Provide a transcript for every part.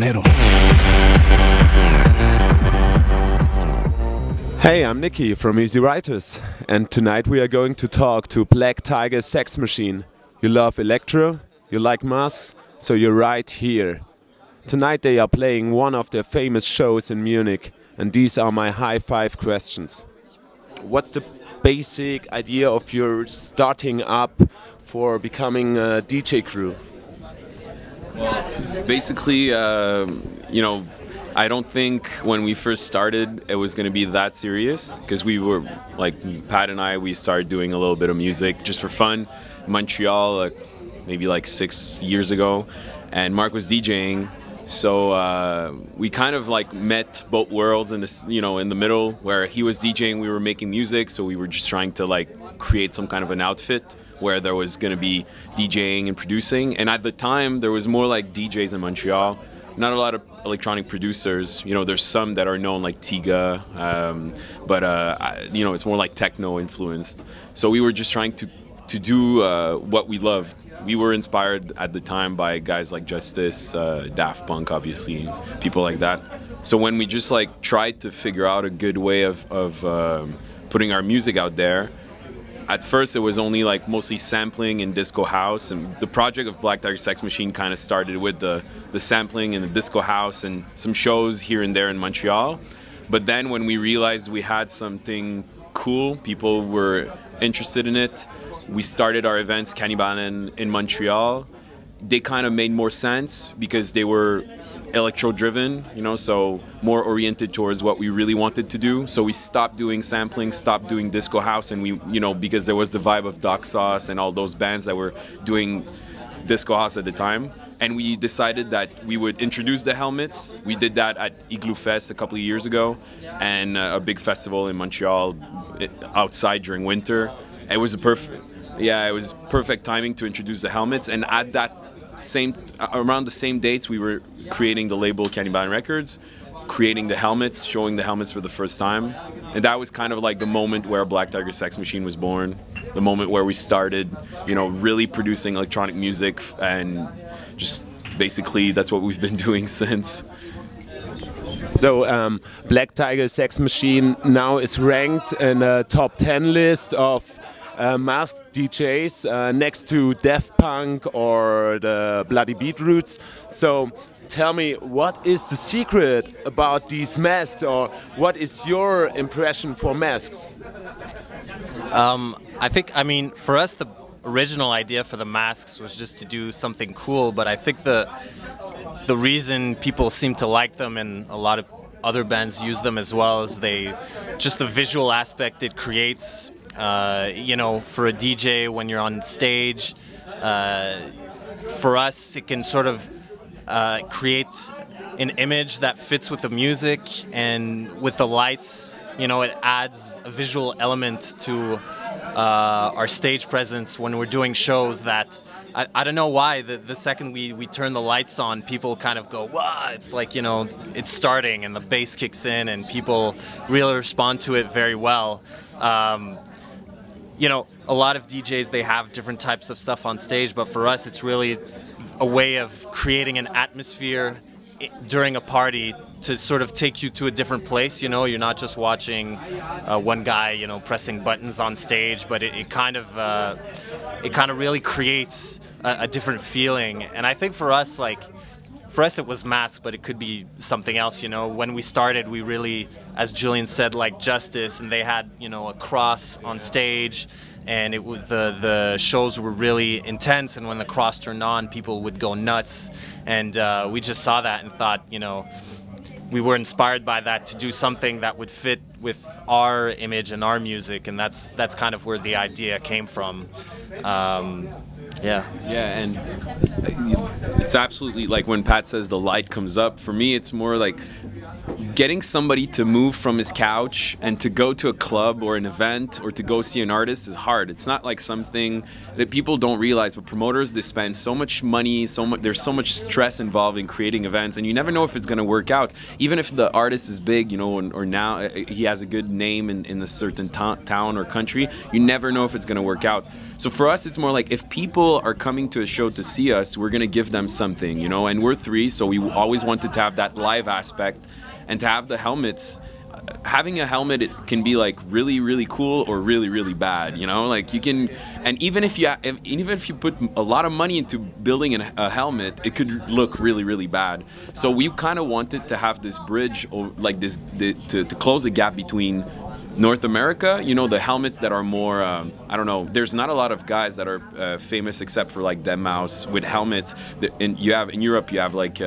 Metalero. Hey, I'm Nicky from Easywriters, and tonight we are going to talk to Black Tiger Sex Machine. You love electro, you like masks, so you're right here. Tonight they are playing one of their famous shows in Munich, and these are my Hi5 questions. What's the basic idea of your starting up for becoming a DJ crew? Basically, you know, I don't think when we first started it was going to be that serious, because we were, like Pat and I, we started doing a little bit of music just for fun in Montreal, maybe like 6 years ago, and Marc was DJing, so we kind of like met both worlds in this, you know, in the middle, where he was DJing, we were making music, so we were just trying to like create some kind of an outfit where there was going to be DJing and producing, and at the time there was more like DJs in Montreal. Not a lot of electronic producers. You know, there's some that are known like Tiga, but you know, it's more like techno influenced. So we were just trying to do what we love. We were inspired at the time by guys like Justice, Daft Punk, obviously, people like that. So when we just like tried to figure out a good way of putting our music out there, at first it was only like mostly sampling and disco house, and the project of Black Tiger Sex Machine kind of started with the sampling and the disco house and some shows here and there in Montreal. But then when we realized we had something cool, people were interested in it, we started our events, Kannibalen in Montreal. They kind of made more sense because they were electro-driven, you know, so more oriented towards what we really wanted to do. So we stopped doing sampling, stopped doing disco house, and we, you know, because there was the vibe of Doc Sauce and all those bands that were doing disco house at the time. And we decided that we would introduce the helmets. We did that at Igloo Fest a couple of years ago, and a big festival in Montreal outside during winter. It was it was perfect timing to introduce the helmets, and at that around the same dates, we were creating the label Kannibalen Records, creating the helmets, showing the helmets for the first time. And that was kind of like the moment where Black Tiger Sex Machine was born, the moment where we started, you know, really producing electronic music, and just basically that's what we've been doing since. So Black Tiger Sex Machine now is ranked in a top 10 list of masked DJs next to Daft Punk or the Bloody Beetroots. So tell me, what is the secret about these masks, or what is your impression for masks? I mean, for us, the original idea for the masks was just to do something cool, but I think the reason people seem to like them, and a lot of other bands use them as well, is just the visual aspect it creates. You know, for a DJ when you're on stage, for us it can sort of create an image that fits with the music, and with the lights, you know, it adds a visual element to our stage presence when we're doing shows that I don't know why, the second we turn the lights on, people kind of go, wow, it's like, you know, it's starting and the bass kicks in and people really respond to it very well. You know, a lot of DJs, they have different types of stuff on stage, but for us it's really a way of creating an atmosphere during a party to sort of take you to a different place. You know, you're not just watching one guy, you know, pressing buttons on stage, but it kind of really creates a different feeling. And I think for us, it was masked, but it could be something else, you know. When we started, we really, as Julien said, like Justice, and they had, you know, a cross on stage, and it was the shows were really intense, and when the cross turned on, people would go nuts, and we just saw that and thought, you know, we were inspired by that to do something that would fit with our image and our music, and that's kind of where the idea came from. Yeah, and it's absolutely like when Pat says the light comes up. For me, it's more like getting somebody to move from his couch and to go to a club or an event or to go see an artist is hard. It's not like something that people don't realize, but promoters, they spend so much money, there's so much stress involved in creating events, and you never know if it's going to work out. Even if the artist is big, you know, or now he has a good name in a certain town or country, you never know if it's going to work out. So for us, it's more like if people are coming to a show to see us, we're going to give them something, you know, and we're three, so we always wanted to have that live aspect. And to have the helmets, having a helmet, it can be like really, really cool or really, really bad. You know, like you can, and even if you put a lot of money into building a helmet, it could look really, really bad. So we kind of wanted to have this bridge, or like this, to close the gap between North America, you know, the helmets that are more, I don't know, there's not a lot of guys that are famous except for like Deadmau5 with helmets. In Europe, you have like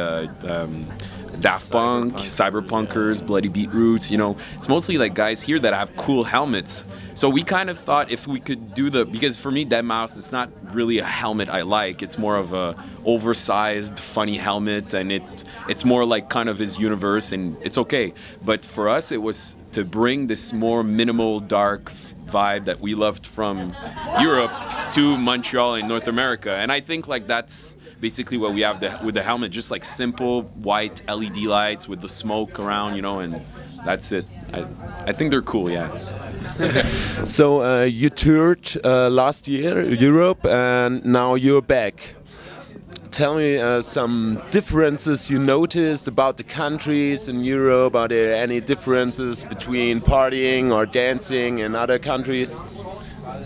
Daft Punk, Cyberpunkers, Bloody Beetroots, you know, it's mostly like guys here that have cool helmets. So we kind of thought if we could do because for me, Deadmau5, it's not really a helmet I like. It's more of a oversized, funny helmet, and it's more like kind of his universe, and it's okay. But for us, it was to bring this more minimal, dark vibe that we loved from Europe to Montreal and North America. And I think like that's basically what we have with the helmet, just like simple white LED lights with the smoke around, you know, and that's it. I think they're cool, yeah. So you toured last year Europe, and now you're back. Tell me some differences you noticed about the countries in Europe. Are there any differences between partying or dancing in other countries?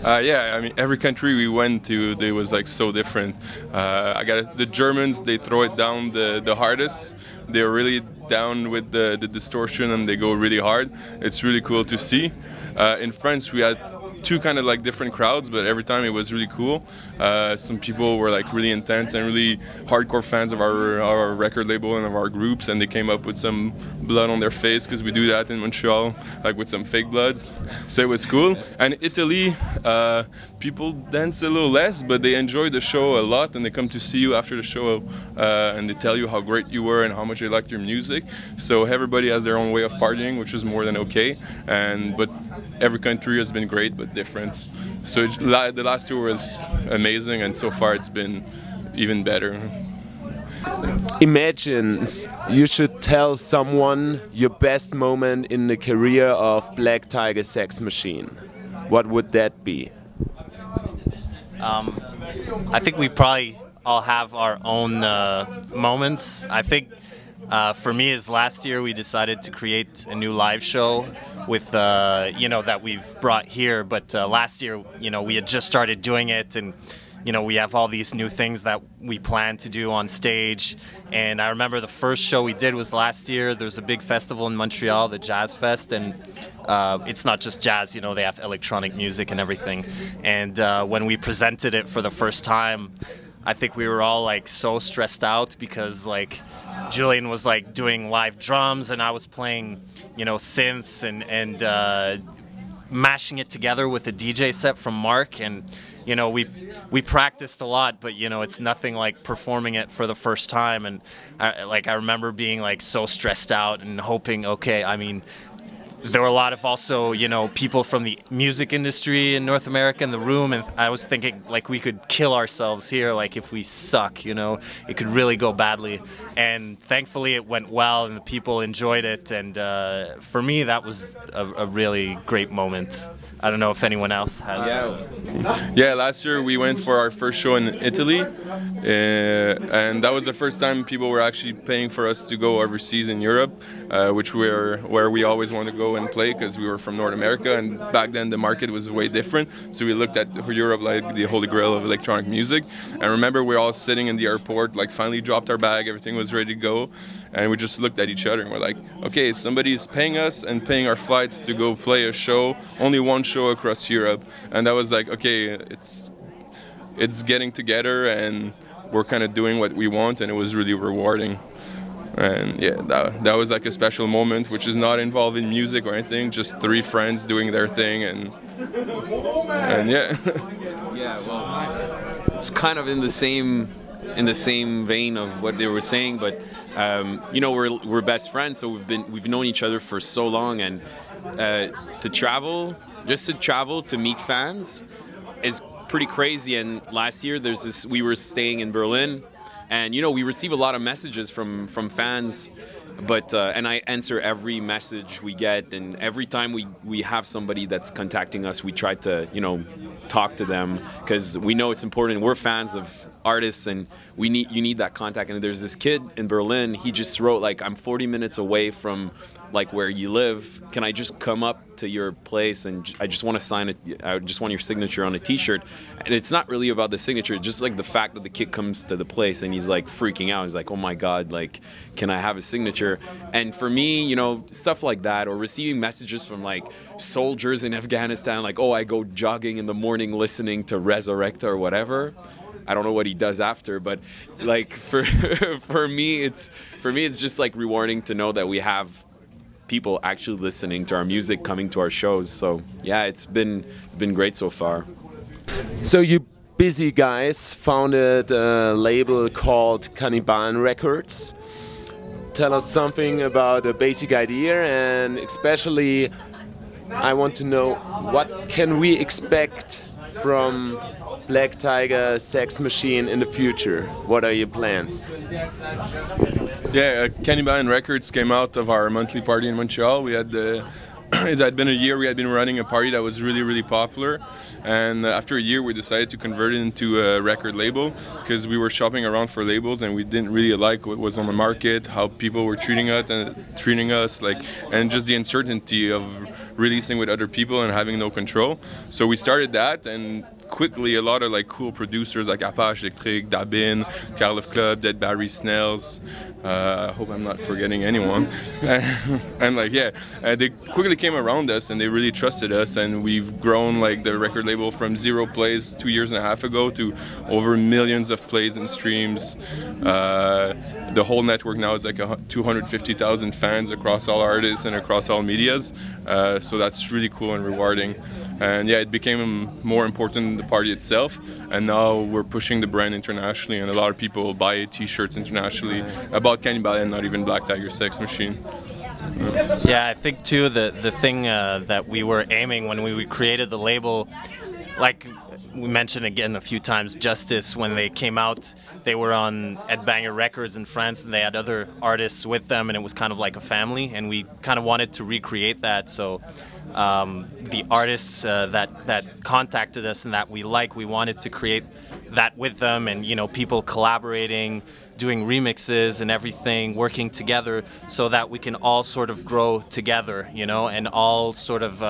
Yeah, I mean, every country we went to, they was like so different. The Germans, they throw it down the hardest. They're really down with the distortion, and they go really hard. It's really cool to see. In France, we had two kind of like different crowds, but every time it was really cool. Some people were like really intense and really hardcore fans of our record label and of our groups, and they came up with some blood on their face, because we do that in Montreal, like with some fake bloods. So it was cool. And Italy, people dance a little less, but they enjoy the show a lot, and they come to see you after the show, and they tell you how great you were and how much they liked your music. So everybody has their own way of partying, which is more than okay. But every country has been great, but different. So the last tour was amazing, and so far it's been even better. Imagine you should tell someone your best moment in the career of Black Tiger Sex Machine. What would that be? I think we probably all have our own moments. I think for me, is last year we decided to create a new live show with, you know, that we've brought here. But last year, you know, we had just started doing it, and you know, we have all these new things that we plan to do on stage. And I remember the first show we did was last year. There's a big festival in Montreal, the Jazz Fest, and it's not just jazz, you know, they have electronic music and everything. And when we presented it for the first time, I think we were all like so stressed out, because like Julien was like doing live drums and I was playing, you know, synths and mashing it together with a DJ set from Marc. And you know, we practiced a lot, but you know, it's nothing like performing it for the first time. And I remember being like so stressed out and hoping, okay, I mean, there were a lot of also, you know, people from the music industry in North America in the room, and I was thinking like we could kill ourselves here, like if we suck, you know, it could really go badly. And thankfully it went well and the people enjoyed it, and for me that was a really great moment. I don't know if anyone else has. Yeah, last year we went for our first show in Italy, and that was the first time people were actually paying for us to go overseas in Europe, which where we always wanted to go and play, because we were from North America, and back then the market was way different. So we looked at Europe like the holy grail of electronic music. And remember, we were all sitting in the airport, like finally dropped our bag, everything was ready to go. And we just looked at each other and we're like, okay, somebody is paying us and paying our flights to go play a show, only one show across Europe. And that was like, okay, it's getting together and we're kind of doing what we want, and it was really rewarding. And yeah, that was like a special moment, which is not involved in music or anything, just three friends doing their thing, and yeah. Yeah, well, it's kind of in the same vein of what they were saying, but you know, we're best friends, so we've known each other for so long, and to travel to meet fans is pretty crazy. And last year we were staying in Berlin, and you know, we receive a lot of messages from fans, but and I answer every message we get, and every time we have somebody that's contacting us, we try to, you know, talk to them, because we know it's important. We're fans of artists, and you need that contact. And there's this kid in Berlin, he just wrote, like, I'm 40 minutes away from like where you live, can I just come up to your place, and I just want to sign it, I just want your signature on a t-shirt. And it's not really about the signature, just like the fact that the kid comes to the place and he's like freaking out, he's like, oh my god, like, can I have a signature? And for me, you know, stuff like that, or receiving messages from like soldiers in Afghanistan, like, oh, I go jogging in the morning listening to Resurrecta or whatever. I don't know what he does after, but like for me it's just like rewarding to know that we have people actually listening to our music, coming to our shows. So yeah, it's been great so far. So you busy guys founded a label called Kannibalen Records. Tell us something about the basic idea, and especially I want to know, what can we expect from Black Tiger Sex Machine in the future? What are your plans? Yeah, Kannibalen Records came out of our monthly party in Montreal. We had it had been a year we had been running a party that was really popular, and after a year we decided to convert it into a record label, because we were shopping around for labels and we didn't really like what was on the market, how people were treating us, like, and just the uncertainty of releasing with other people and having no control. So we started that, and quickly a lot of like cool producers like Amassed, Electric, Rabid, Carl of Club, Dead Barry Snells, I hope I'm not forgetting anyone. And like, yeah, they quickly came around us and they really trusted us, and we've grown like the record label from 0 plays 2.5 years ago to over millions of plays and streams. The whole network now is like 250,000 fans across all artists and across all medias, so that's really cool and rewarding. And yeah, it became more important than the party itself, and now we're pushing the brand internationally, and a lot of people buy t-shirts internationally about Kannibalen, not even Black Tiger Sex Machine. Yeah, I think too the thing that we were aiming when we created the label, like we mentioned again a few times, Justice, when they came out, they were on Headbanger Records in France, and they had other artists with them, and it was kind of like a family, and we kind of wanted to recreate that. So the artists that contacted us and that we wanted to create that with them, and you know, people collaborating, doing remixes and everything, working together, so that we can all sort of grow together, you know, and all sort of,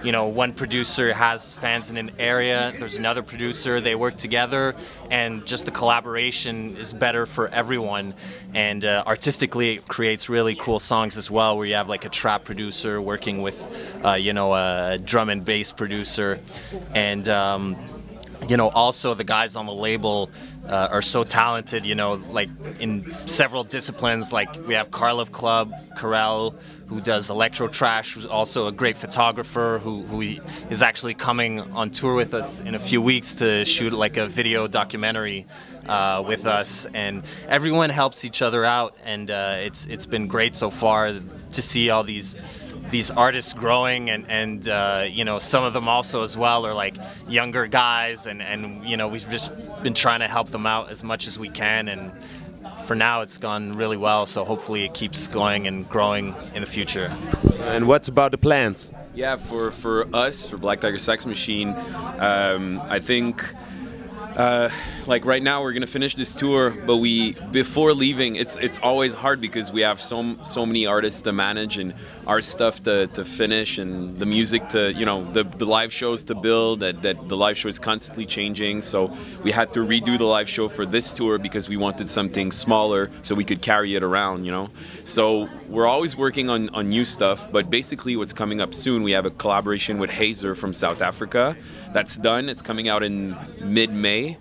you know, one producer has fans in an area, there's another producer, they work together, and just the collaboration is better for everyone. And artistically it creates really cool songs as well, where you have like a trap producer working with, you know, a drum and bass producer, and you know, also the guys on the label are so talented, you know, like in several disciplines. Like we have Carl of Club, Carell, who does electro trash, who's also a great photographer, who is actually coming on tour with us in a few weeks to shoot like a video documentary with us. And everyone helps each other out, and it's been great so far to see all these artists growing, and you know, some of them also as well are like younger guys, and you know, we've just been trying to help them out as much as we can, and for now it's gone really well, so hopefully it keeps going and growing in the future. And what's about the plans? Yeah, for us, for Black Tiger Sex Machine, I think like right now we're gonna finish this tour, but before leaving, it's always hard because we have so many artists to manage, and our stuff to finish, and the music to, you know, the live shows to build, that the live show is constantly changing. So we had to redo the live show for this tour because we wanted something smaller so we could carry it around, you know. So we're always working on new stuff, but basically what's coming up soon, we have a collaboration with Hazer from South Africa. That's done. It's coming out in mid-May.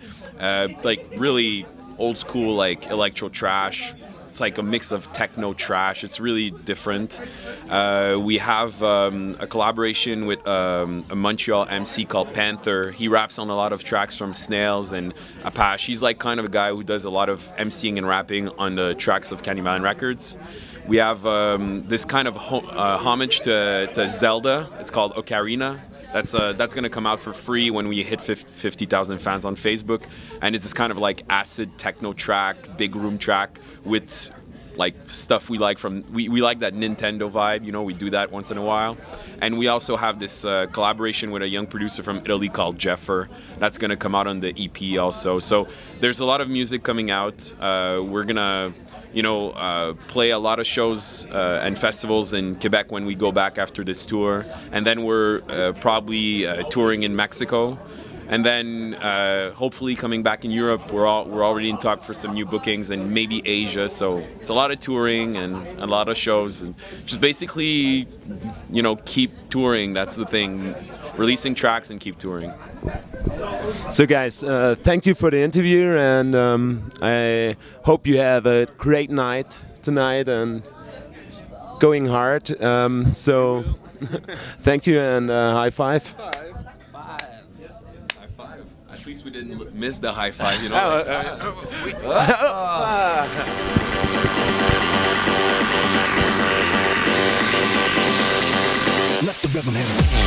Like really old school, like electro trash, It's like a mix of techno trash. It's really different. We have a collaboration with a Montreal MC called Panther. He raps on a lot of tracks from Snails and Apache. He's like kind of a guy who does a lot of MCing and rapping on the tracks of Kannibalen Records. We have this kind of homage to Zelda. It's called Ocarina. That's going to come out for free when we hit 50,000 fans on Facebook, and it's this kind of like acid techno track, big room track with like stuff we like from we like that Nintendo vibe. You know, we do that once in a while. And we also have this collaboration with a young producer from Italy called Jeffer. That's going to come out on the EP also. So there's a lot of music coming out. We're gonna, you know, play a lot of shows and festivals in Quebec when we go back after this tour, and then we're probably touring in Mexico, and then hopefully coming back in Europe. We're already in talk for some new bookings, and maybe Asia. So it's a lot of touring and a lot of shows, and just basically, you know, keep touring. That's the thing, releasing tracks and keep touring. So guys, thank you for the interview, and I hope you have a great night tonight and going hard. So thank you, and high five. High five. At least we didn't miss the high five, you know. Let the rhythm hit.